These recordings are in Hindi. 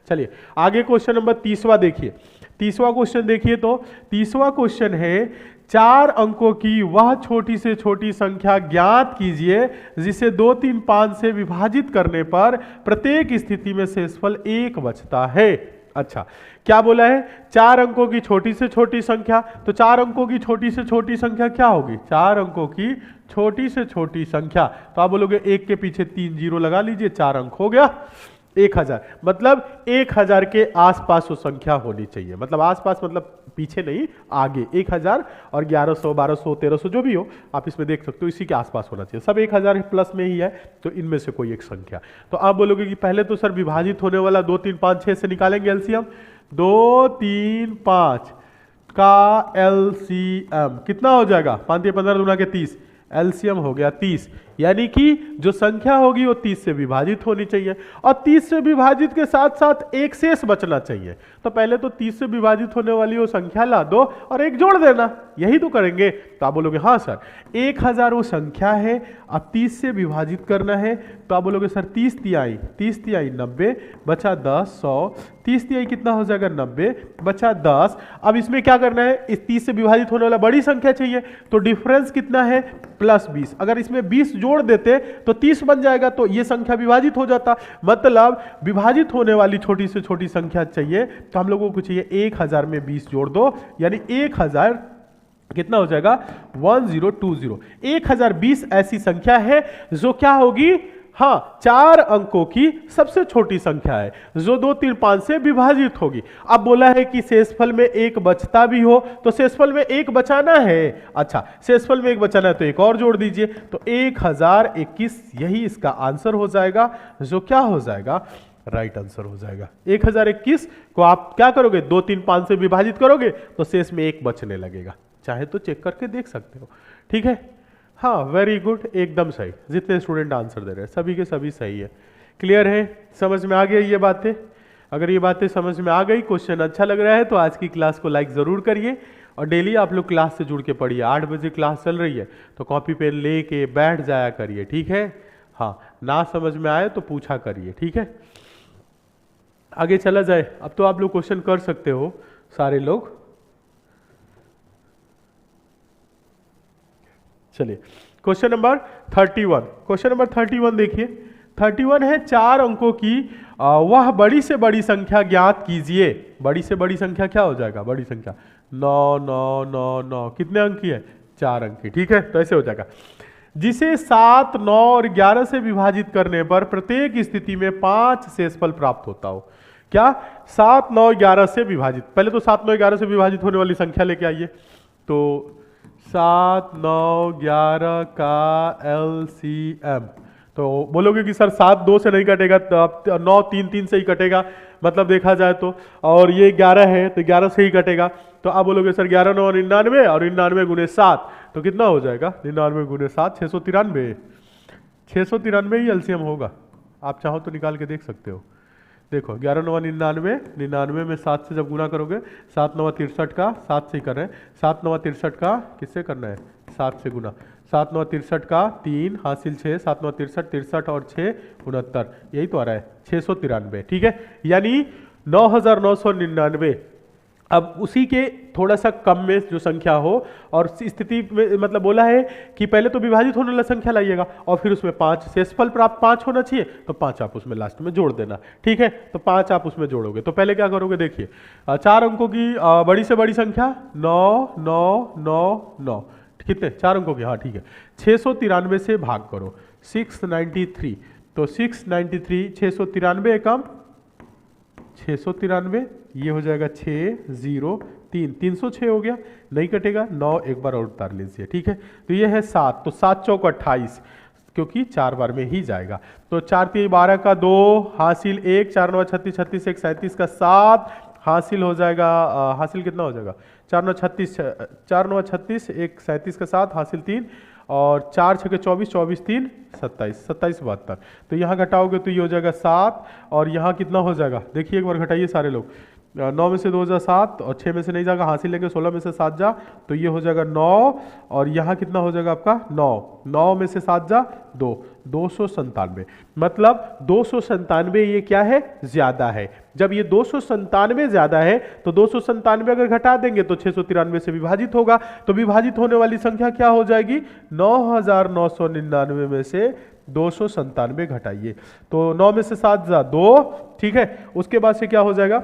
चलिए आगे क्वेश्चन नंबर 30वां देखिए। 30वां क्वेश्चन देखिए, तो 30वां क्वेश्चन है 4 अंकों की वह छोटी से छोटी संख्या ज्ञात कीजिए जिसे 2, 3, 5 से विभाजित करने पर प्रत्येक स्थिति में शेषफल 1 बचता है। अच्छा, क्या बोला है? 4 अंकों की छोटी से छोटी संख्या। तो 4 अंकों की छोटी से छोटी संख्या क्या होगी? 4 अंकों की छोटी से छोटी संख्या, तो आप बोलोगे 1 के पीछे 3 जीरो लगा लीजिए, 4 अंक हो गया 1000। मतलब 1000 के आसपास वो संख्या होनी चाहिए, मतलब आसपास मतलब पीछे नहीं, आगे 1000 और 1100, 1200, 1300 जो भी हो आप इसमें देख सकते हो, इसी के आसपास होना चाहिए। सब 1000 प्लस में ही है, तो इनमें से कोई एक संख्या। तो आप बोलोगे कि पहले तो सर विभाजित होने वाला 2, 3, 5, 6 से निकालेंगे एलसीएम। 2, 3, 5 का एलसीएम कितना हो जाएगा? 5 × 15 दूना के 30, एलसीएम हो गया 30। यानी कि जो संख्या होगी वो 30 से विभाजित होनी चाहिए, और 30 से विभाजित के साथ साथ एक शेष बचना चाहिए। तो पहले तो 30 से विभाजित होने वाली वो संख्या ला दो और एक जोड़ देना, यही तो करेंगे। तो आप बोलोगे हाँ सर 1000 वो संख्या है, अब 30 से विभाजित करना है। तो आप बोलोगे सर 30 तिहाई 90 बचा 10, 100, 30 तिहाई कितना हो जाएगा? 90 बचा 10। अब इसमें क्या करना है? इस 30 से विभाजित होने वाला बड़ी संख्या चाहिए, तो डिफरेंस कितना है? +20। अगर इसमें 20 जोड़ देते तो 30 बन जाएगा, तो ये संख्या विभाजित हो जाता। मतलब विभाजित होने वाली छोटी से छोटी संख्या चाहिए, तो हम लोगों को चाहिए 1000 में 20 जोड़ दो, यानी 1000 कितना हो जाएगा? 1020। 1020 ऐसी संख्या है जो क्या होगी? हाँ, 4 अंकों की सबसे छोटी संख्या है जो 2, 3, 5 से विभाजित होगी। अब बोला है कि शेषफल में 1 बचता भी हो, तो शेषफल में 1 बचाना है। अच्छा, शेषफल में 1 बचाना है तो एक और जोड़ दीजिए, तो 1021 यही इसका आंसर हो जाएगा, जो क्या हो जाएगा? राइट आंसर हो जाएगा। 1021 को आप क्या करोगे? 2, 3, 5 से विभाजित करोगे तो शेष में 1 बचने लगेगा। चाहे तो चेक करके देख सकते हो, ठीक है। हाँ, वेरी गुड, एकदम सही। जितने स्टूडेंट आंसर दे रहे हैं सभी के सभी सही है। क्लियर है? समझ में आ गई ये बातें? अगर ये बातें समझ में आ गई, क्वेश्चन अच्छा लग रहा है तो आज की क्लास को लाइक ज़रूर करिए, और डेली आप लोग क्लास से जुड़ के पढ़िए। 8 बजे क्लास चल रही है तो कॉपी पेन ले के बैठ जाया करिए, ठीक है। हाँ, ना समझ में आए तो पूछा करिए, ठीक है। आगे चला जाए। अब तो आप लोग क्वेश्चन कर सकते हो सारे लोग। चलिए क्वेश्चन नंबर 31। क्वेश्चन नंबर 31 देखिए। 31 है 4 अंकों की वह बड़ी से बड़ी संख्या ज्ञात कीजिए। बड़ी से बड़ी संख्या क्या हो जाएगा? बड़ी संख्या 9 9 9 9 कितने अंक की है? 4 अंक की, ठीक है। तो ऐसे हो जाएगा, जिसे 7, 9 और 11 से विभाजित करने पर प्रत्येक स्थिति में 5 शेषफल प्राप्त होता हो। क्या? 7, 9, 11 से विभाजित। पहले तो 7, 9, 11 से विभाजित होने वाली संख्या लेके आइए। तो 7, 9, 11 का एलसीएम, तो बोलोगे कि सर 7 2 से नहीं कटेगा, तो अब 9 3 3 से ही कटेगा, मतलब देखा जाए तो, और ये 11 है तो 11 से ही कटेगा। तो आप बोलोगे सर 11 9 99, और 99 गुने 7 तो कितना हो जाएगा? 99 गुने 7 693। 693 ही एलसीएम होगा, आप चाहो तो निकाल के देख सकते हो। देखो 11 9 99, 99 में 7 से जब गुना करोगे, 7 9 63 का 7 से ही कर रहे हैं, 7 9 63 का किससे करना है? 7 से गुना, 7 9 63 का 3 हासिल 6, 7 9 63, 63 और 6 69, यही तो आ रहा है 693, ठीक है। यानी 9999। अब उसी के थोड़ा सा कम में जो संख्या हो, और स्थिति में मतलब बोला है कि पहले तो विभाजित होने वाला संख्या लाइएगा और फिर उसमें 5 शेषफल प्राप्त 5 होना चाहिए, तो 5 आप उसमें लास्ट में जोड़ देना, ठीक है। तो 5 आप उसमें जोड़ोगे तो पहले क्या करोगे? देखिए 4 अंकों की बड़ी से बड़ी संख्या 9 9 9 9, कितने? 4 अंकों की, हाँ ठीक है। 693 से भाग करो, 693, तो 693 693 एकम 693, ये हो जाएगा 6 0 3 306 हो गया, नहीं कटेगा। 9 एक बार और उतार लीजिए, ठीक है। तो ये है 7, तो 7 चौक 28, क्योंकि 4 बार में ही जाएगा। तो 4 3 12 का 2 हासिल 1, 4 9 36 36 1 37 का 7 हासिल हो जाएगा। हासिल कितना हो जाएगा? 4 9 36 4 9 36 1 37 का 7 हासिल 3, और 4 6 24 24 3 27 27 72। तो यहाँ घटाओगे तो ये हो जाएगा 7, और यहाँ कितना हो जाएगा? देखिए एक बार घटाइए सारे लोग, 9 में से 2 जा 7 और 6 में से नहीं जाएगा, हासिल लेंगे 16 में से 7 जा तो ये हो जाएगा 9 और यहाँ कितना हो जाएगा आपका 9 में से 7 जा 297। मतलब 297 ये क्या है, ज्यादा है। जब ये 297 ज्यादा है तो 297 अगर घटा देंगे तो 693 से विभाजित होगा, तो विभाजित होने वाली संख्या क्या हो जाएगी, 9999 में से 297 घटाइए तो 9 में से 7 जा 2, ठीक है। उसके बाद से क्या हो जाएगा,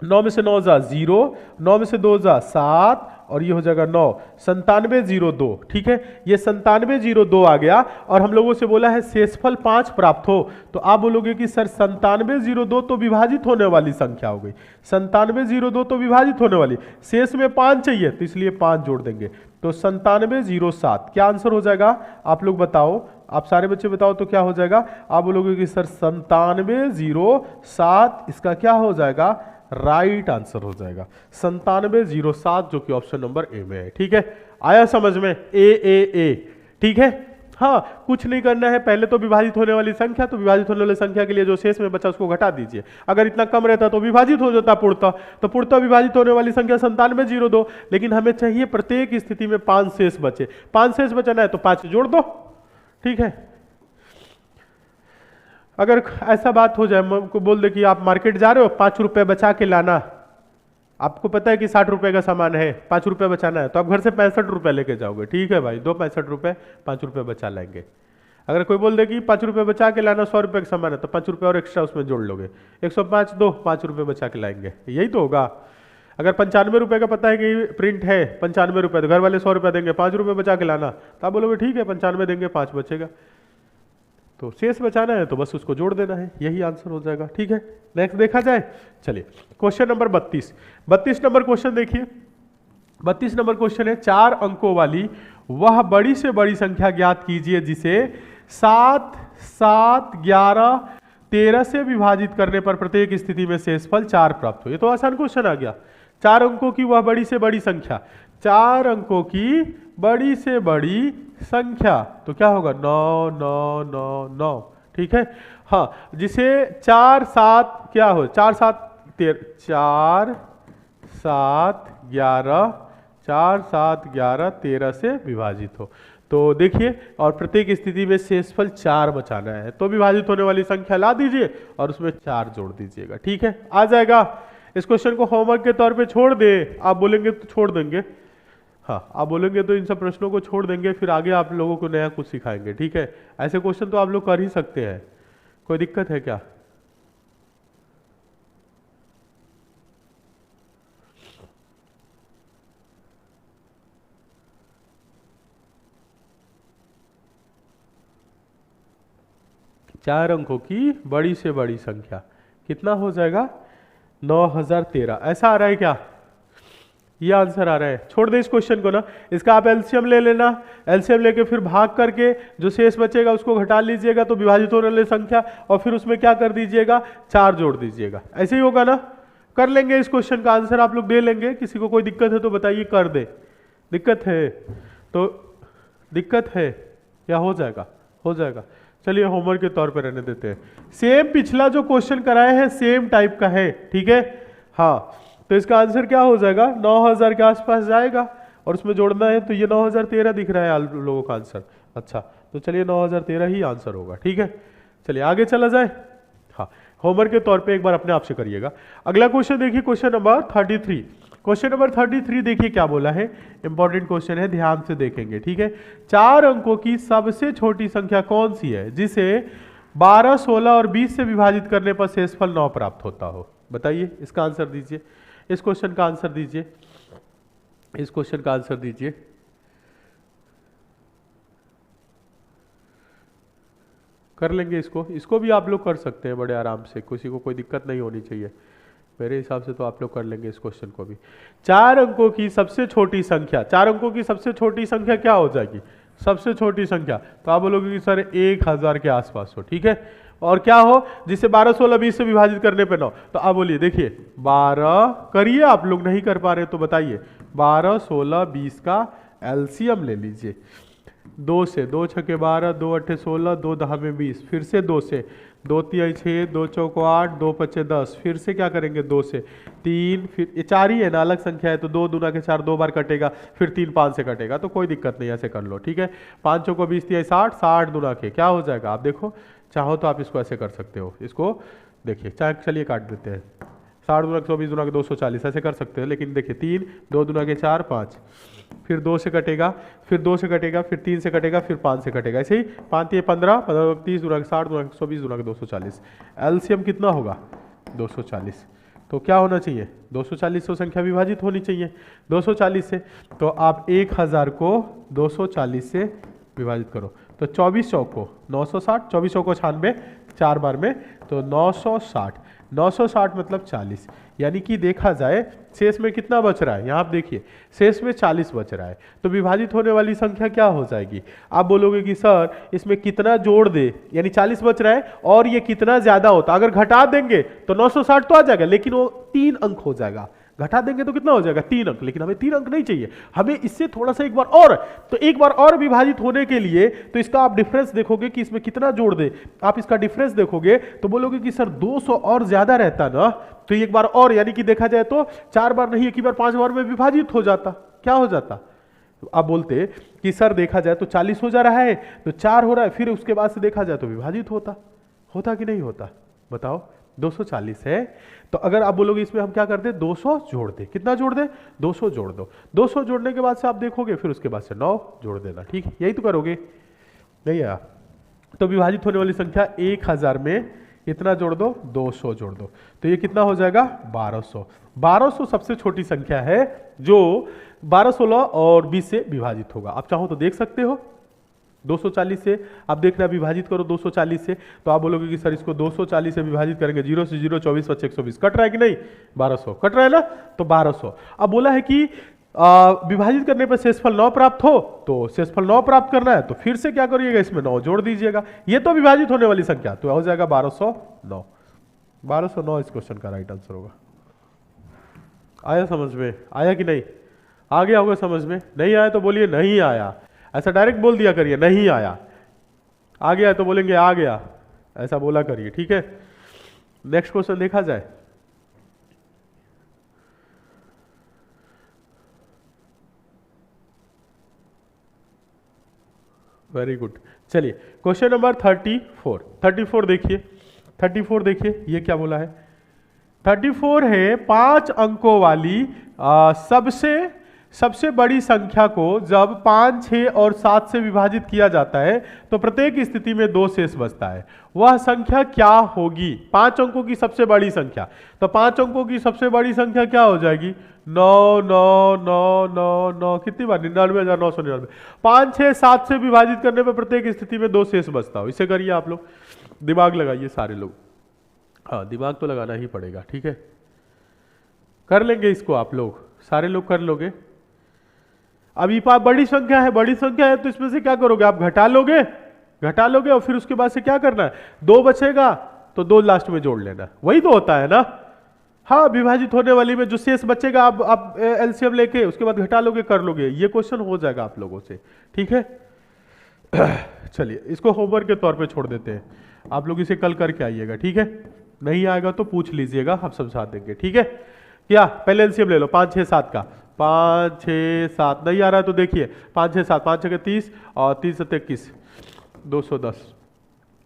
9 में से 9 जा 0, 9 में से 2 जा 7 और ये हो जाएगा 9, 9702, ठीक है। ये 9702 आ गया और हम लोगों से बोला है शेषफल 5 प्राप्त हो, तो आप बोलोगे कि सर 9702 तो विभाजित होने वाली संख्या हो गई, 9702 तो विभाजित होने वाली, शेष में 5 चाहिए तो इसलिए 5 जोड़ देंगे तो 9707। क्या आंसर हो जाएगा आप लोग बताओ, आप सारे बच्चे बताओ तो क्या हो जाएगा। आप बोलोगे कि सर 9707 इसका क्या हो जाएगा, राइट आंसर हो जाएगा 9707 जो कि ऑप्शन नंबर ए में है, ठीक है। आया समझ में, ए, ठीक है। हाँ, कुछ नहीं करना है, पहले तो विभाजित होने वाली संख्या, तो विभाजित होने वाली संख्या के लिए जो शेष में बचा उसको घटा दीजिए। अगर इतना कम रहता तो विभाजित हो जाता पूर्णतः, तो पूर्णतः विभाजित होने वाली संख्या 9702, लेकिन हमें चाहिए प्रत्येक स्थिति में 5 शेष बचे, 5 शेष बचाना है तो 5 जोड़ दो, ठीक है। अगर ऐसा बात हो जाए, को बोल दे कि आप मार्केट जा रहे हो 5 रुपए बचा के लाना, आपको पता है कि 60 रुपए का सामान है, 5 रुपए बचाना है तो आप घर से 65 रुपए लेके जाओगे, ठीक है भाई, 65 रुपए 5 रुपए बचा लेंगे। अगर कोई बोल दे कि 5 रुपए बचा के लाना, 100 रुपए का सामान है तो 5 रुपए और एक्स्ट्रा उसमें जोड़ लोगे, 105 दो 5 रुपए बचा के लाएंगे, यही तो होगा। अगर 95 रुपए का पता है कि प्रिंट है 95 रुपए, तो घर वाले 100 रुपए देंगे, 5 रुपए बचा के लाना, तो आप बोलोगे ठीक है 95 देंगे 5 बचेगा, तो शेष बचाना है तो बस उसको जोड़ देना है, यही आंसर हो जाएगा, ठीक है। नेक्स्ट देखा जाए, चलिए क्वेश्चन नंबर 32 नंबर क्वेश्चन देखिए। 32 नंबर क्वेश्चन है, 4 अंकों वाली वह बड़ी से बड़ी संख्या ज्ञात कीजिए जिसे 7, 7, 11, 13 से विभाजित करने पर प्रत्येक स्थिति में शेषफल 4 प्राप्त हो। ये तो आसान क्वेश्चन आ गया। 4 अंकों की वह बड़ी से बड़ी संख्या, 4 अंकों की बड़ी से बड़ी संख्या, तो क्या होगा 9, 9, 9, 9, ठीक है। हाँ, जिसे 4, 7 क्या हो, 4, 7, 13, 4, 7, 11, 4, 7, 11, 13 से विभाजित हो, तो देखिए, और प्रत्येक स्थिति में शेषफल 4 बचाना है, तो विभाजित होने वाली संख्या ला दीजिए और उसमें 4 जोड़ दीजिएगा, ठीक है, आ जाएगा। इस क्वेश्चन को होमवर्क के तौर पे छोड़ दे, आप बोलेंगे तो छोड़ देंगे, हाँ आप बोलेंगे तो इन सब प्रश्नों को छोड़ देंगे, फिर आगे आप लोगों को नया कुछ सिखाएंगे, ठीक है। ऐसे क्वेश्चन तो आप लोग कर ही सकते हैं, कोई दिक्कत है क्या। चार अंकों की बड़ी से बड़ी संख्या कितना हो जाएगा, 9013, ऐसा आ रहा है क्या, ये आंसर आ रहा है। छोड़ दे इस क्वेश्चन को ना, इसका आप एलसीएम ले लेना, एलसीएम लेके फिर भाग करके जो शेष बचेगा उसको घटा लीजिएगा, तो विभाजित होने वाली संख्या, और फिर उसमें क्या कर दीजिएगा, 4 जोड़ दीजिएगा, ऐसे ही होगा ना। कर लेंगे इस क्वेश्चन का आंसर आप लोग दे लेंगे, किसी को कोई दिक्कत है तो बताइए, कर दे। दिक्कत है तो दिक्कत है या हो जाएगा, हो जाएगा। चलिए होमवर्क के तौर पर रहने देते हैं। सेम पिछला जो क्वेश्चन कराए हैं सेम टाइप का है, ठीक है। हाँ, तो इसका आंसर क्या हो जाएगा, 9000 के आसपास जाएगा, और उसमें जोड़ना है तो ये 9013 दिख रहा है आप लोगों का आंसर। अच्छा, तो चलिए 9013 ही आंसर होगा, ठीक है। चलिए आगे चला जाए। हाँ, होमवर्क के तौर पे एक बार अपने आप से करिएगा। अगला क्वेश्चन देखिए, क्वेश्चन नंबर 33। क्वेश्चन नंबर 33 देखिए क्या बोला है, इंपॉर्टेंट क्वेश्चन है, ध्यान से देखेंगे, ठीक है। 4 अंकों की सबसे छोटी संख्या कौन सी है जिसे 12, 16 और 20 से विभाजित करने पर शेषफल 9 प्राप्त होता हो, बताइए। इसका आंसर दीजिए, इस क्वेश्चन का आंसर दीजिए, इस क्वेश्चन का आंसर दीजिए। कर लेंगे इसको भी आप लोग कर सकते हैं बड़े आराम से, किसी को कोई दिक्कत नहीं होनी चाहिए, मेरे हिसाब से तो आप लोग कर लेंगे इस क्वेश्चन को भी। 4 अंकों की सबसे छोटी संख्या, 4 अंकों की सबसे छोटी संख्या क्या हो जाएगी, सबसे छोटी संख्या, तो आप बोलोगे कि सर 1000 के आसपास हो, ठीक है। और क्या हो जिसे 12, 16, 20 से विभाजित करने पे 9, तो आप बोलिए, देखिए 12 करिए, आप लोग नहीं कर पा रहे तो बताइए, 12, 16, 20 का एलसीएम ले लीजिए। 2 से, 2 छके 12, 2 अट्ठे 16, 2 दहा में 20, फिर से 2 से, 2 तिहाई 6, 2 चौको 8, 2 पच्चे 10, फिर से क्या करेंगे 2 से, 3, फिर ये 4 ही है ना, अलग संख्या है तो 2 दूना के 4 2 बार कटेगा, फिर 3 5 से कटेगा, तो कोई दिक्कत नहीं, ऐसे कर लो, ठीक है। 5 चौको 20 तिहाई 60, 60 दूना के क्या हो जाएगा, आप देखो, चाहो तो आप इसको ऐसे कर सकते हो, इसको देखिए, चाहे चलिए काट देते हैं, 60 दूना के 120 दूना के 240 ऐसे कर सकते हैं, लेकिन देखिए 3, 2 दूना के 4 5, फिर 2 से कटेगा, फिर 2 से कटेगा, फिर 3 से कटेगा, फिर 5 से कटेगा, ऐसे ही 5 ये 15, 15 30 दूना के 60 दूना के 120 दूना के 240, एलसीएम कितना होगा 240। तो क्या होना चाहिए 240 से संख्या विभाजित होनी चाहिए 240 से, तो आप 1000 को 240 से विभाजित करो, तो 24 चौको 960, 24 चौको 96, 4 बार में, तो 960, 960 मतलब 40, यानी कि देखा जाए शेष में कितना बच रहा है, यहाँ आप देखिए शेष में 40 बच रहा है, तो विभाजित होने वाली संख्या क्या हो जाएगी, आप बोलोगे कि सर इसमें कितना जोड़ दे, यानी 40 बच रहा है और ये कितना ज्यादा होता, अगर घटा देंगे तो 960 तो आ जाएगा, लेकिन वो 3 अंक हो जाएगा, घटा देंगे तो कितना हो जाएगा 3 अंक, लेकिन हमें 3 अंक नहीं चाहिए, हमें इससे थोड़ा सा एक बार और, तो एक बार और विभाजित होने के लिए तो इसका आप डिफरेंस देखोगे कि इसमें कितना जोड़ दे, आप इसका डिफरेंस देखोगे तो बोलोगे कि सर 200 और ज्यादा रहता ना, तो एक बार और, यानी कि देखा जाए तो 4 बार नहीं एक ही बार 5 बार में विभाजित हो जाता, क्या हो जाता, तो आप बोलते कि सर देखा जाए तो 40 हो जा रहा है, तो 4 हो रहा है, फिर उसके बाद से देखा जाए तो विभाजित होता कि नहीं होता, बताओ 240 है, तो अगर आप बोलोगे इसमें हम क्या करते 200 जोड़ दे, कितना जोड़ दे 200 जोड़ दो, 200 जोड़ने के बाद से आप देखोगे फिर उसके बाद से 9 जोड़ देना, ठीक है, यही तो करोगे, नहीं है, तो विभाजित होने वाली संख्या 1000 में इतना जोड़ दो 200 जोड़ दो, तो ये कितना हो जाएगा 1200, 1200 सबसे छोटी संख्या है जो 12, 16 और 20 से विभाजित होगा, आप चाहो तो देख सकते हो 240 से, आप देखना विभाजित करो 240 से, तो आप बोलोगे कि सर इसको 240 से विभाजित करेंगे, 0 से 0 24 बच्चे 120, कट रहा है कि नहीं 1200 कट रहा है ना, तो 1200, अब बोला है कि विभाजित करने पर शेषफल 9 प्राप्त हो, तो शेषफल 9 प्राप्त करना है तो फिर से क्या करिएगा इसमें 9 जोड़ दीजिएगा, ये तो विभाजित होने वाली संख्या, तो हो जाएगा 1209, 1209 इस क्वेश्चन का राइट आंसर होगा। आया समझ में, आया कि नहीं, आ गया होगा समझ में, नहीं आया तो बोलिए नहीं आया, ऐसा डायरेक्ट बोल दिया करिए नहीं आया, आ गया तो बोलेंगे आ गया, ऐसा बोला करिए, ठीक है। नेक्स्ट क्वेश्चन देखा जाए, वेरी गुड, चलिए क्वेश्चन नंबर 34 देखिए, 34 देखिए ये क्या बोला है, 34 है 5 अंकों वाली सबसे बड़ी संख्या को जब 5, 6 और 7 से विभाजित किया जाता है तो प्रत्येक स्थिति में 2 शेष बचता है, वह संख्या क्या होगी, 5 अंकों की सबसे बड़ी संख्या, तो 5 अंकों की सबसे बड़ी संख्या क्या हो जाएगी 9 9 9 9 9, कितनी बार 99,999, 5, 6, 7 से विभाजित करने पर प्रत्येक स्थिति में 2 शेष बचता हो, इसे करिए आप लोग, दिमाग लगाइए सारे लोग, हाँ दिमाग तो लगाना ही पड़ेगा, ठीक है, कर लेंगे इसको आप लोग, सारे लोग कर लोगे। अभी बड़ी संख्या है तो इसमें से क्या करोगे आप घटा लोगे और फिर उसके बाद से क्या करना है 2 बचेगा तो 2 लास्ट में जोड़ लेना, वही तो होता है ना, हाँ विभाजित होने वाली में जो शेष बचेगा आप एलसीएम लेके उसके बाद घटा लोगे कर लोगे, ये क्वेश्चन हो जाएगा आप लोगों से, ठीक है। चलिए इसको होमवर्क के तौर पे छोड़ देते हैं, आप लोग इसे कल करके आइएगा, ठीक है, नहीं आएगा तो पूछ लीजिएगा, हम समझा देंगे, ठीक है। क्या पहले एलसीएम ले लो 5, 6, 7 का, 5, 6, 7 नहीं आ रहा है तो देखिए 5, 6, 7, 5 6 30 और 3 7 21 210,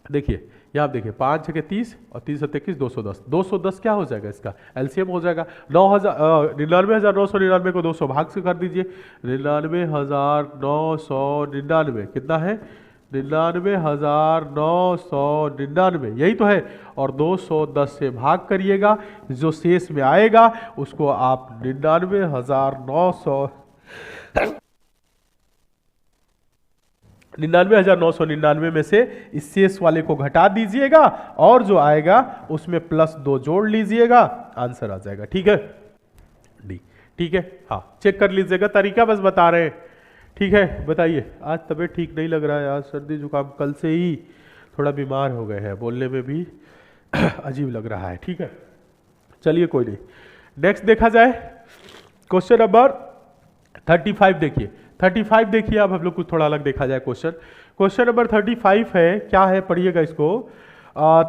देखिए यहाँ आप देखिए 5 6 30 और 3 7 21 210, 210 क्या हो जाएगा इसका एलसीएम हो जाएगा 99,999 को 200 भाग से कर दीजिए, 99,999 कितना है 99,999, यही तो है, और 210 से भाग करिएगा, जो शेष में आएगा उसको आप 99,999 में से इस शेष वाले को घटा दीजिएगा और जो आएगा उसमें +2 जोड़ लीजिएगा, आंसर आ जाएगा, ठीक है डी, ठीक है, हाँ चेक कर लीजिएगा, तरीका बस बता रहे हैं, ठीक है। बताइए आज तबीयत ठीक नहीं लग रहा है, आज सर्दी जुकाम, कल से ही थोड़ा बीमार हो गए हैं, बोलने में भी अजीब लग रहा है, ठीक है, चलिए कोई नहीं। नेक्स्ट देखा जाए क्वेश्चन नंबर 35 देखिए, 35 देखिए, अब हम लोग कुछ थोड़ा अलग देखा जाए क्वेश्चन। क्वेश्चन नंबर 35 है, क्या है पढ़िएगा इसको।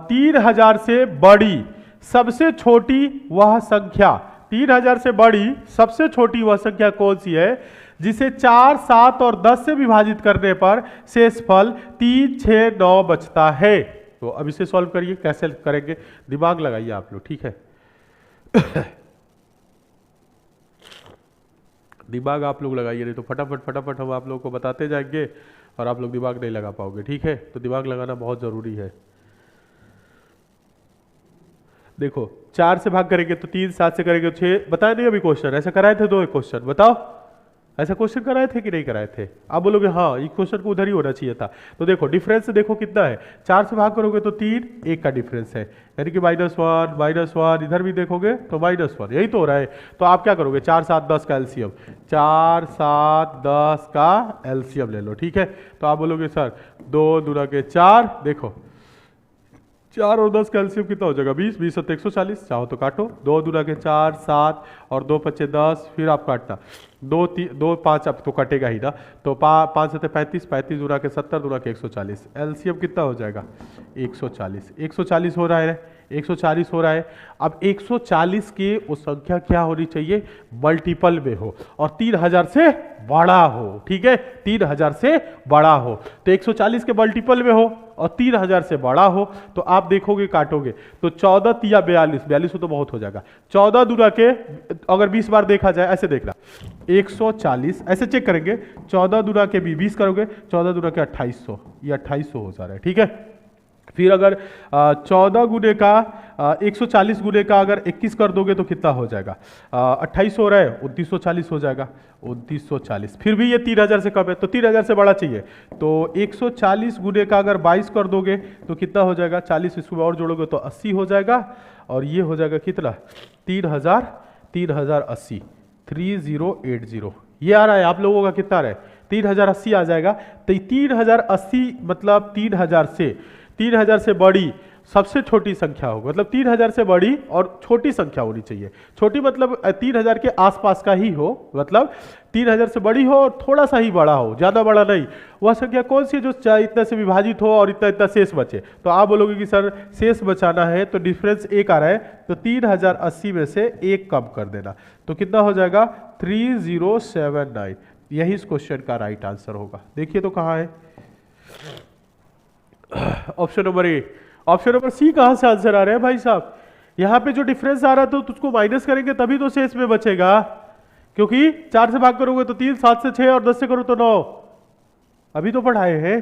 3000 से बड़ी सबसे छोटी वह संख्या, 3000 से बड़ी सबसे छोटी वह संख्या कौन सी है जिसे 4, 7 और 10 से विभाजित करने पर शेषफल 3, 6, 9 बचता है। तो अब इसे सॉल्व करिए, कैसे करेंगे दिमाग लगाइए आप लोग, ठीक है। दिमाग आप लोग लगाइए, नहीं तो फटाफट फटाफट हम आप लोगों को बताते जाएंगे और आप लोग दिमाग नहीं लगा पाओगे, ठीक है। तो दिमाग लगाना बहुत जरूरी है। देखो 4 से भाग करेंगे तो 3, 7 से करेंगे तो 6, बताया नहीं अभी क्वेश्चन, ऐसा कराए थे 2 क्वेश्चन, बताओ ऐसा क्वेश्चन कराए थे कि नहीं कराए थे। आप बोलोगे हाँ ये क्वेश्चन को उधर ही होना चाहिए था। तो देखो डिफरेंस देखो कितना है, 4 से भाग करोगे तो 3, 1 का डिफरेंस है, यानी कि -1, इधर भी देखोगे तो -1, यही तो हो रहा है। तो आप क्या करोगे, 4, 7, 10 का एलसीएम, 4, 7, 10 का एलसीएम ले लो, ठीक है। तो आप बोलोगे सर 2 दूना के 4, देखो 4 और 10 का एलसीएम कितना हो जाएगा, 20, 20 सत्ते 140, चाहो तो काटो, 2 दूना के 4, 7 और 2 पच्चे 10, फिर आप काटना 2, 5 अब तो कटेगा ही ना, तो 5 सत्ते 35, 35 दूना के 70, दूना के 140, एलसीएम कितना हो जाएगा 140, 140 हो रहा है, 140 हो रहा है। अब 140 के वो संख्या क्या होनी चाहिए, मल्टीपल में हो और 3000 से बड़ा हो, ठीक है, 3000 से बड़ा हो। तो 140 के मल्टीपल में हो और 3000 से बड़ा हो, तो आप देखोगे काटोगे तो 14 या 42 तो बहुत हो जाएगा, 14 दूना के अगर 20 बार देखा जाए, ऐसे देखना 140, ऐसे चेक करेंगे, 14 दूना के भी 20 करोगे, 14 दूना के 2800, ये 2800 हो जा रहा है, ठीक है। फिर अगर 14 गुने का 140 गुने का अगर 21 कर दोगे तो कितना हो जाएगा, 2800 हो रहा है, 2940 हो जाएगा, 2940। फिर भी ये 3000 से कम है तो 3000 से बड़ा चाहिए, तो 140 गुने का अगर 22 कर दोगे तो कितना हो जाएगा, 40 इसको और जोड़ोगे तो 80 हो जाएगा, और ये हो जाएगा कितना 3080, 3080 ये आ रहा है। आप लोगों का कितना आ रहा है, 3080 आ जाएगा। तो 3080 मतलब 3000 से बड़ी सबसे छोटी संख्या हो, मतलब 3000 से बड़ी और छोटी संख्या होनी चाहिए। छोटी मतलब 3000 के आसपास का ही हो, मतलब 3000 से बड़ी हो और थोड़ा सा ही बड़ा हो, ज्यादा बड़ा नहीं। वह संख्या कौन सी है जो इतना से विभाजित हो और इतना इतना शेष बचे। तो आप बोलोगे कि सर शेष बचाना है तो डिफरेंस 1 आ रहा है, तो 3080 में से 1 कम कर देना, तो कितना हो जाएगा 3079। यही इस क्वेश्चन का राइट आंसर होगा। देखिए तो कहाँ है, option number A. Option number C कहां से आंसर आ रहा है भाई साहब, यहां पे जो डिफरेंस आ रहा है तो उसको माइनस करेंगे तभी तो शेष में बचेगा, क्योंकि 4 से भाग करोगे तो 3, 7 से 6 और 10 से करो तो 9, अभी तो पढ़ाए हैं,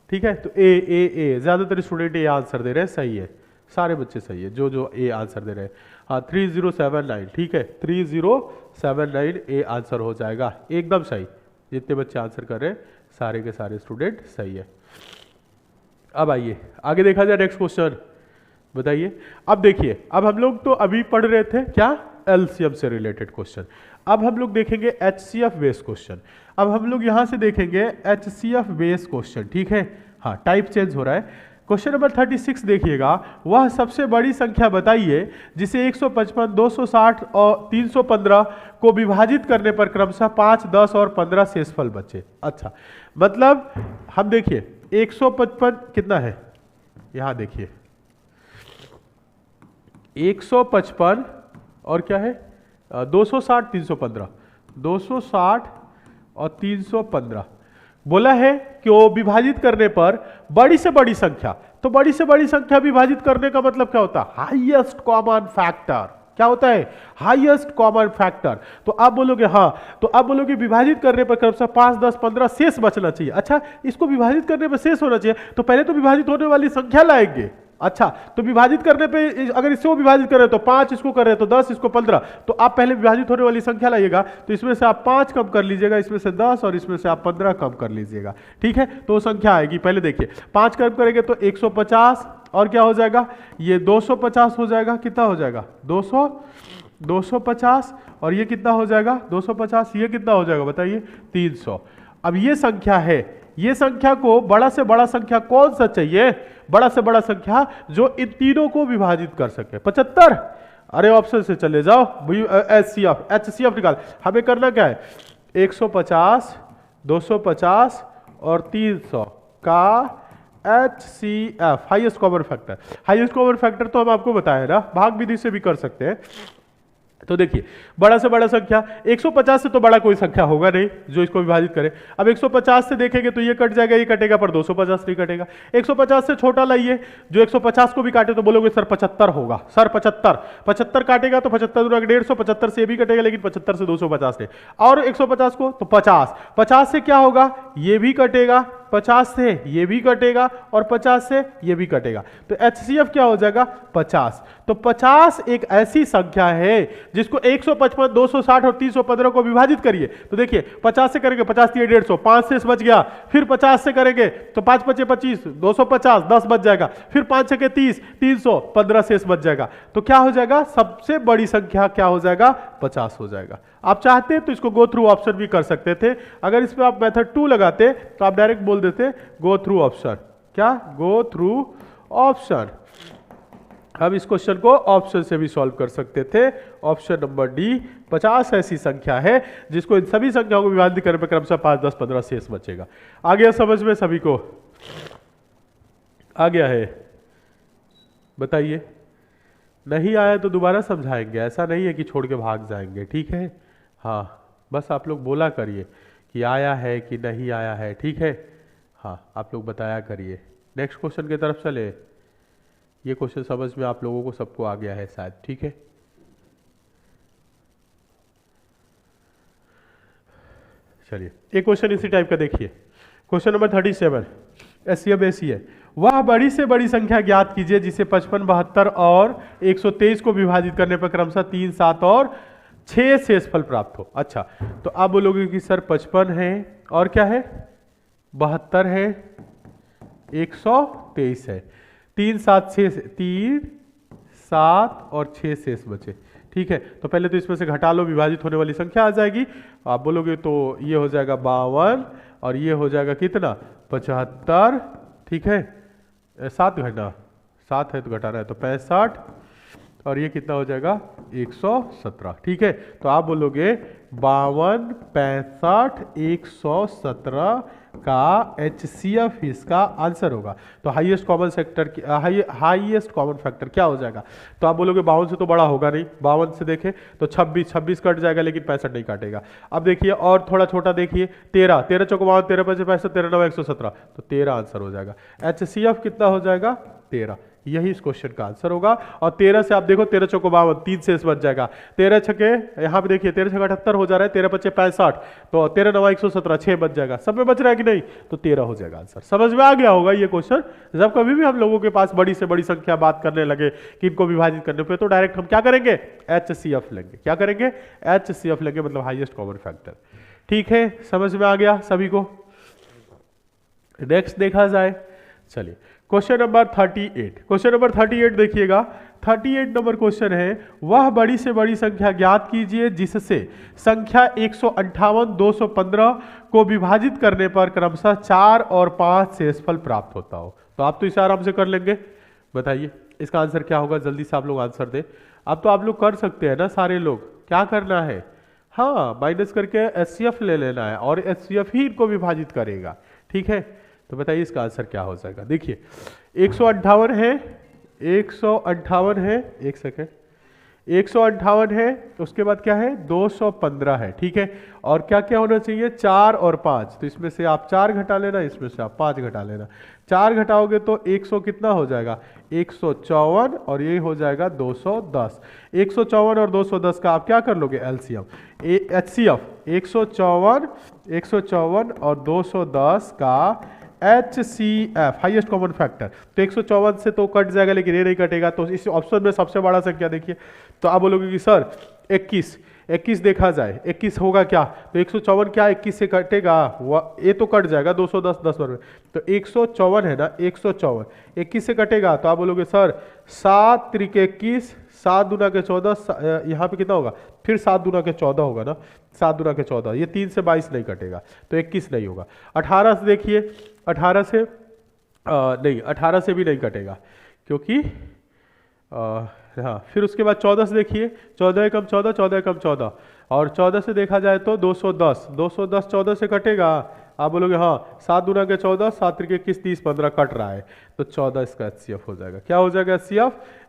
ठीक है। तो ए ज्यादातर स्टूडेंट ए आंसर दे रहे हैं, सही है, सारे बच्चे सही है जो ए आंसर दे रहे हैं। हाँ 3079, ठीक है 3079 ए आंसर हो जाएगा, एकदम सही। जितने बच्चे आंसर कर रहे हैं सारे के सारे स्टूडेंट सही है। अब आइए आगे देखा जाए नेक्स्ट क्वेश्चन, बताइए। अब देखिए, अब हम लोग तो अभी पढ़ रहे थे क्या, एलसीएम से रिलेटेड क्वेश्चन। अब हम लोग देखेंगे एचसीएफ बेस्ड क्वेश्चन। अब हम लोग यहां से देखेंगे एचसीएफ बेस्ड क्वेश्चन, ठीक है। हाँ टाइप चेंज हो रहा है। क्वेश्चन नंबर 36 देखिएगा, वह सबसे बड़ी संख्या बताइए जिसे 155, 260 और 315 को विभाजित करने पर क्रमशः 5, 10 और 15 शेषफल बचे। अच्छा, मतलब हम देखिए 155 कितना है, यहां देखिए 155 और क्या है 260, 315, 260 और 315 बोला है कि वो विभाजित करने पर बड़ी से बड़ी संख्या, तो बड़ी से बड़ी संख्या विभाजित करने का मतलब क्या होता है, हाईएस्ट कॉमन फैक्टर। क्या होता है, हाईएस्ट कॉमन फैक्टर। तो आप बोलोगे हाँ, तो आप बोलोगे विभाजित करने पर क्रमशः 5, 10, 15 शेष बचना चाहिए। अच्छा, इसको विभाजित करने पर शेष होना चाहिए, तो पहले तो विभाजित होने वाली संख्या लाएंगे। अच्छा, तो विभाजित करने पे अगर इसको विभाजित करें तो 5 इसको कर रहे हैं तो 10 इसको 15, तो आप पहले विभाजित होने वाली संख्या लाइएगा, तो इसमें से आप 5 कम कर लीजिएगा, इसमें से 10 और इसमें से आप 15 कम कर लीजिएगा, ठीक है। तो संख्या आएगी, पहले देखिए 5 कम करेंगे तो 150 और क्या हो जाएगा, ये 250 हो जाएगा, कितना हो जाएगा 250 और ये कितना हो जाएगा 250, ये कितना हो जाएगा बताइए 300। अब ये संख्या है, ये संख्या को बड़ा से बड़ा संख्या कौन सा चाहिए, बड़ा से बड़ा संख्या जो इन तीनों को विभाजित कर सके। 75, अरे ऑप्शन से चले जाओ, एचसीएफ निकाल। हमें करना क्या है, 150 250 और 300 का HCF highest common factor. Highest common factor तो हम आपको बताए ना, भाग विधि से भी कर सकते हैं। तो देखिए बड़ा से बड़ा संख्या 150 से तो बड़ा कोई संख्या होगा नहीं जो इसको विभाजित करे। अब 150 से देखेंगे तो ये कट जाएगा, ये कटेगा, पर 250 नहीं कटेगा। 150 से छोटा लाइए जो 150 को भी काटे तो बोलोगे सर 75 होगा। सर 75 काटेगा तो 75 दूना 150, 75 से ये भी कटेगा लेकिन 75 से 250 नहीं। और 150 को तो 50 से क्या होगा, ये भी कटेगा, 50 से ये भी कटेगा और 50 से ये भी कटेगा, तो HCF क्या हो जाएगा 50। तो 50 एक ऐसी संख्या है जिसको 155, 260 और 315 को विभाजित करिए तो देखिए 50 से करेंगे 50 3 150, 5 से बच गया, फिर 50 से करेंगे तो 5 5 25, 250, 10 बच जाएगा, फिर 5 6 30, 300, 15 से बच जाएगा। तो क्या हो जाएगा, सबसे बड़ी संख्या क्या हो जाएगा 50 हो जाएगा। आप चाहते हैं तो इसको गो थ्रू ऑप्शन भी कर सकते थे। अगर इसमें आप मेथड 2 लगाते तो आप डायरेक्ट बोल देते गो थ्रू ऑप्शन। क्या, गो थ्रू ऑप्शन। हम इस क्वेश्चन को ऑप्शन से भी सॉल्व कर सकते थे। ऑप्शन नंबर डी, 50 ऐसी संख्या है जिसको इन सभी संख्याओं को विभाजित करने पर क्रमशः 5 10 15 शेष बचेगा। आ गया समझ में सभी को? आ गया है? बताइए। नहीं आया तो दोबारा समझाएंगे, ऐसा नहीं है कि छोड़ के भाग जाएंगे, ठीक है? हाँ, बस आप लोग बोला करिए कि आया है कि नहीं आया है, ठीक है? हाँ, आप लोग बताया करिए। नेक्स्ट क्वेश्चन की तरफ चले। ये क्वेश्चन समझ में आप लोगों को सबको आ गया है शायद, ठीक है? चलिए एक क्वेश्चन इसी टाइप का देखिए। क्वेश्चन नंबर 37 HCF ऐसी है, वह बड़ी से बड़ी संख्या ज्ञात कीजिए जिसे 55, 72 और 123 को विभाजित करने पर क्रमशः 3, 7 और 6 शेषफल प्राप्त हो। अच्छा, तो आप बोलोगे कि सर 55 है और क्या है, 72 है, 123 है, 3 7 6, 3 7 और 6 शेष बचे, ठीक है? तो पहले तो इसमें से घटा लो, विभाजित होने वाली संख्या आ जाएगी। आप बोलोगे तो ये हो जाएगा 52 और ये हो जाएगा कितना 75, ठीक है? 7 घटा, 7 है तो घटाना है तो 65 और ये कितना हो जाएगा 117, ठीक है? तो आप बोलोगे 52, 65, 117 का HCF इसका आंसर होगा। तो highest common sector highest common factor क्या हो जाएगा? तो आप बोलोगे 52 से तो बड़ा होगा नहीं, 52 से देखें तो 26 कट जाएगा लेकिन 65 नहीं काटेगा। अब देखिए और थोड़ा छोटा देखिए, 13 चौक 52, 13 5 65, 13 9 117, तो 13 आंसर हो जाएगा। HCF कितना हो जाएगा 13, यही इस क्वेश्चन का आंसर होगा। और 13 से आप देखो 13 चौको 52, 3 शेष बच जाएगा, 13 छके यहाँ पे देखिए 13 छक्का 78 हो जा रहा है, 13 पच्चे 65, तो 13 9 117, 6 बच जाएगा। सब में बच रहा है कि नहीं? तो 13 हो जाएगा आंसर। समझ में आ गया होगा ये क्वेश्चन। जब कभी भी हम लोगों के पास बड़ी से बड़ी संख्या बात करने लगे कि इनको विभाजित करने पे, तो डायरेक्ट हम क्या करेंगे HCF लेंगे। क्या करेंगे? HCF लेंगे, मतलब हाईएस्ट कॉमन फैक्टर, ठीक है? समझ में आ गया सभी को? नेक्स्ट देखा जाए, चलिए क्वेश्चन नंबर 38। क्वेश्चन नंबर 38 देखिएगा। 38 नंबर क्वेश्चन है, वह बड़ी से बड़ी संख्या ज्ञात कीजिए जिससे संख्या 158, 215 को विभाजित करने पर क्रमशः 4 और 5 शेषफल प्राप्त होता हो। तो आप तो इसे आराम से कर लेंगे, बताइए इसका आंसर क्या होगा? जल्दी से आप लोग आंसर दें। अब तो आप लोग कर सकते हैं ना सारे लोग। क्या करना है? हाँ, माइनस करके HCF ले लेना है और HCF ही इनको विभाजित करेगा, ठीक है? तो बताइए इसका आंसर क्या हो जाएगा? देखिए 158 है, 158 है, एक सेकेंड, 158 है, तो उसके बाद क्या है 215 है, ठीक है? और क्या क्या होना चाहिए 4 और 5, तो इसमें से आप 4 घटा लेना, इसमें से आप 5 घटा लेना। 4 घटाओगे तो 100 कितना हो जाएगा 154 और ये हो जाएगा 210। 154 और 210 का आप क्या कर लोगे LCM HCF 154 और 210 का HCF हाईएस्ट कॉमन फैक्टर। तो 154 से तो कट जाएगा लेकिन ये नहीं कटेगा, तो इस ऑप्शन में सबसे बड़ा संख्या देखिए। तो आप बोलोगे कि सर 21 देखा जाए 21 होगा क्या? तो 154 क्या 21 से कटेगा? ये तो कट जाएगा 210 10 बार में, तो 154 है ना, 154 21 से कटेगा। तो आप बोलोगे सर 7 त्रिक 21, 7 दूना के 14, यहाँ पे कितना होगा फिर 7 दूना के 14 होगा ना, 7 दूना के 14, ये 3 से 22 नहीं कटेगा तो 21 नहीं होगा। 18 से देखिए, 18 से नहीं, 18 से भी नहीं कटेगा क्योंकि हाँ, फिर उसके बाद 14 से देखिए, 14 कम 14, 14 कम 14, और 14 से देखा जाए तो 210, 210 14 से कटेगा, आप बोलोगे हाँ 7 दूना के 14, 7 त्रिके 21, 30, 15 कट रहा है, तो 14 इसका HCF हो जाएगा। क्या हो जाएगा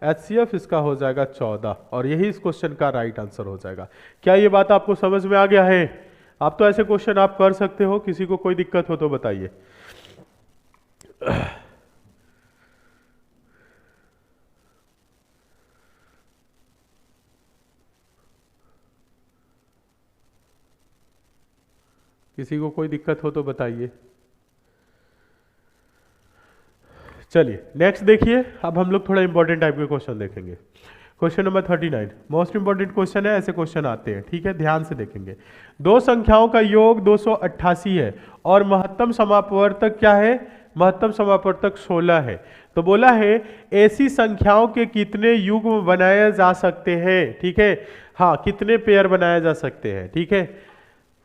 HCF इसका हो जाएगा 14, और यही इस क्वेश्चन का राइट आंसर हो जाएगा। क्या ये बात आपको समझ में आ गया है? आप तो ऐसे क्वेश्चन आप कर सकते हो, किसी को कोई दिक्कत हो तो बताइए। किसी को कोई दिक्कत हो तो बताइए। चलिए नेक्स्ट देखिए, अब हम लोग थोड़ा इंपॉर्टेंट टाइप के क्वेश्चन देखेंगे। Question number 39 most important question है, ऐसे क्वेश्चन आते हैं, ठीक है, ध्यान से देखेंगे। दो संख्याओं का योग 288 है और महत्तम समापवर्तक क्या है? महत्तम समापवर्तक 16 है। तो बोला है ऐसी संख्याओं के कितने युग्म बनाए जा सकते हैं, ठीक है, हाँ कितने पेयर बनाए जा सकते हैं, ठीक है,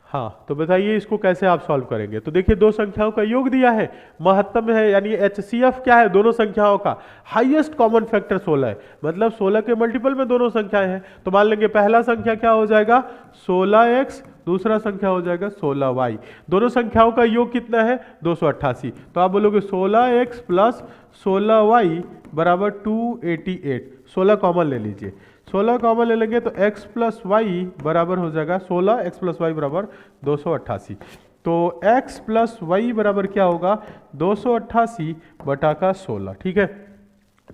हाँ तो बताइए इसको कैसे आप सॉल्व करेंगे। तो देखिए दो संख्याओं का योग दिया है, महत्तम है यानी HCF क्या है? दोनों संख्याओं का हाईएस्ट कॉमन फैक्टर 16 है, मतलब 16 के मल्टीपल में दोनों संख्याएं हैं। तो मान लेंगे पहला संख्या क्या हो जाएगा 16x, दूसरा संख्या हो जाएगा 16y। दोनों संख्याओं का योग कितना है 288। तो आप बोलोगे 16x प्लस 16y बराबर 288। 16 कॉमन ले लीजिए, 16 कॉमन ले लेंगे तो x प्लस वाई बराबर हो जाएगा 16, x प्लस वाई बराबर 288। तो x प्लस वाई बराबर क्या होगा 288 बटा का 16, ठीक है।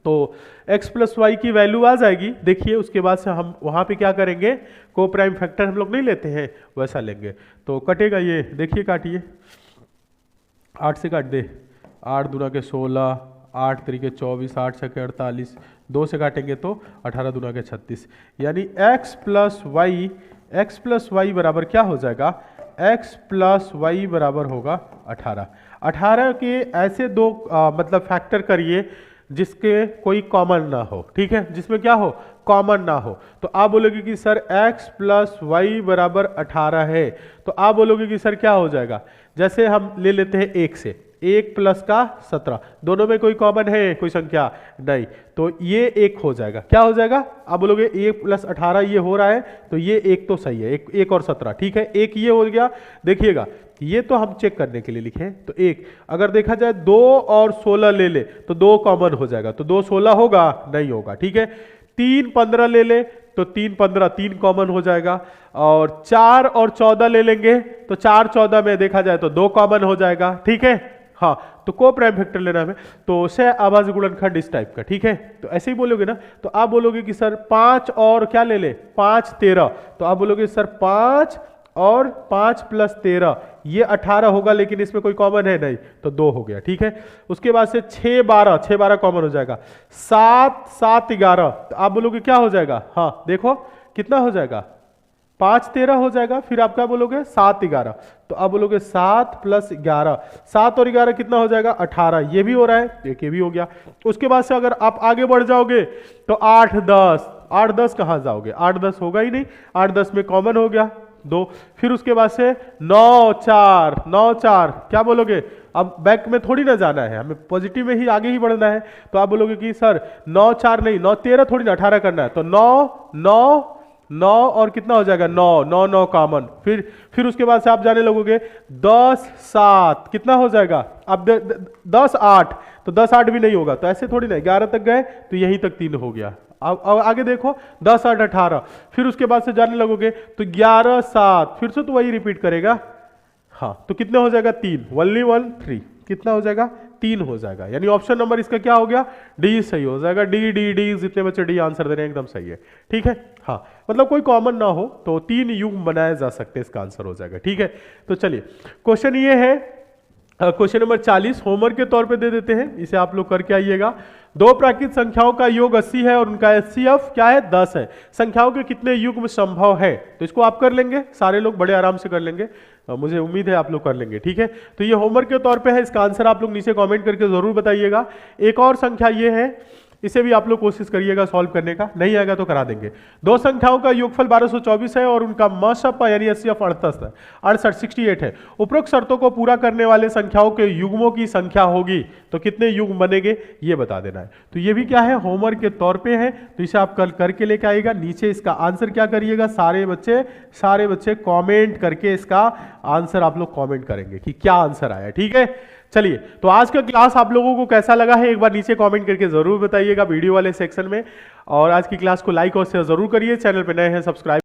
तो x प्लस वाई की वैल्यू आ जाएगी। देखिए उसके बाद से हम वहाँ पे क्या करेंगे, को प्राइम फैक्टर हम लोग नहीं लेते हैं वैसा लेंगे। तो कटेगा ये, देखिए काटिए, 8 से काट दे, 8 दूना के 16, 8 तरीके 24, 8 छके 48, 2 से काटेंगे तो 18 दूना के 36, यानी x प्लस वाई बराबर क्या हो जाएगा, x प्लस वाई बराबर होगा 18। 18 के ऐसे दो मतलब फैक्टर करिए जिसके कोई कॉमन ना हो, ठीक है, जिसमें क्या हो कॉमन ना हो। तो आप बोलोगे कि सर x प्लस वाई बराबर 18 है, तो आप बोलोगे कि सर क्या हो जाएगा, जैसे हम ले लेते हैं 1 से, 1 प्लस का 17, दोनों में कोई कॉमन है कोई संख्या नहीं, तो ये 1 हो जाएगा। क्या हो जाएगा, आप बोलोगे 1 प्लस 18 ये हो रहा है, तो ये 1 तो सही है, 1 और 17, ठीक है, 1 ये हो गया। देखिएगा ये तो हम चेक करने के लिए लिखे हैं, तो 1 अगर देखा जाए 2 और 16 ले ले तो 2 कॉमन हो जाएगा, तो 2 16 होगा नहीं होगा, ठीक है। 3 15 ले ले तो 3 15, 3 कॉमन हो जाएगा, और 4 और 14 ले लेंगे तो 4 14 में देखा जाए तो 2 कॉमन हो जाएगा, ठीक है। हाँ तो को प्राइम फैक्टर लेना है, तो से आभाज्य गुणनखंड इस टाइप का, ठीक है। तो ऐसे ही बोलोगे ना, तो आप बोलोगे कि सर 5 और क्या ले ले, 5 13, तो आप बोलोगे सर 5 और 5 प्लस 13 ये 18 होगा, लेकिन इसमें कोई कॉमन है नहीं, तो 2 हो गया, ठीक है। उसके बाद से 6 12 कॉमन हो जाएगा, 7 7 11, तो आप बोलोगे क्या हो जाएगा, हाँ देखो कितना हो जाएगा, 5 13 हो जाएगा। फिर आप क्या बोलोगे 7 11, तो आप बोलोगे 7 प्लस 11, 7 और 11 कितना हो जाएगा 18, ये भी हो रहा है, एक ये भी हो गया। उसके बाद से अगर आप आगे बढ़ जाओगे तो 8 10 कहाँ जाओगे, 8 10 होगा ही नहीं, 8 10 में कॉमन हो गया 2। फिर उसके बाद से 9 4 क्या बोलोगे, अब बैक में थोड़ी ना जाना है, हमें पॉजिटिव में ही आगे ही बढ़ना है, तो आप बोलोगे कि सर 9 4 नहीं, 9 13 थोड़ी ना 18 करना है, तो 9 और कितना हो जाएगा 9 कॉमन। फिर उसके बाद से आप जाने लगोगे 10 7 कितना हो जाएगा, अब 10 8, तो 10 8 भी नहीं होगा, तो ऐसे थोड़ी ना, 11 तक गए तो यहीं तक 3 हो गया। अब आगे देखो 10 8 18, फिर उसके बाद से जाने लगोगे तो 11 7, फिर से तो वही रिपीट करेगा, हाँ तो कितना हो जाएगा 3, 1 3, कितना हो जाएगा 3 हो जाएगा। यानी ऑप्शन नंबर इसका क्या हो गया, डी सही हो जाएगा। डी जितने बच्चे डी आंसर दे रहे हैं एकदम सही है, ठीक है। हाँ मतलब कोई कॉमन ना हो तो 3 युग्म बनाए जा सकते हैं, इसका आंसर हो जाएगा, ठीक है। तो चलिए क्वेश्चन ये है, क्वेश्चन नंबर 40 होमवर्क के तौर पे दे देते हैं, इसे आप लोग करके आइएगा। दो प्राकृत संख्याओं का योग 80 है और उनका HCF क्या है 10 है, संख्याओं के कितने युग्म संभव है, तो इसको आप कर लेंगे, सारे लोग बड़े आराम से कर लेंगे, मुझे उम्मीद है आप लोग कर लेंगे, ठीक है। तो ये होमवर्क के तौर पे है, इसका आंसर आप लोग नीचे कमेंट करके जरूर बताइएगा। एक और संख्या ये है इसे भी आप लोग कोशिश करिएगा सॉल्व करने का, नहीं आएगा तो करा देंगे। दो संख्याओं का योगफल 1224 है और उनका मशप यानी 80 68 है, 68 है। उपरोक्त शर्तों को पूरा करने वाले संख्याओं के युग्मों की संख्या होगी तो कितने युग्म बनेंगे ये बता देना है। तो ये भी क्या है, होमवर्क के तौर पे है, तो इसे आप कल करके लेके आइएगा। नीचे इसका आंसर क्या करिएगा, सारे बच्चे कमेंट करके इसका आंसर आप लोग कमेंट करेंगे कि क्या आंसर आया, ठीक है। चलिए, तो आज का क्लास आप लोगों को कैसा लगा है एक बार नीचे कमेंट करके जरूर बताइएगा वीडियो वाले सेक्शन में। और आज की क्लास को लाइक और शेयर जरूर करिए, चैनल पे नए हैं सब्सक्राइब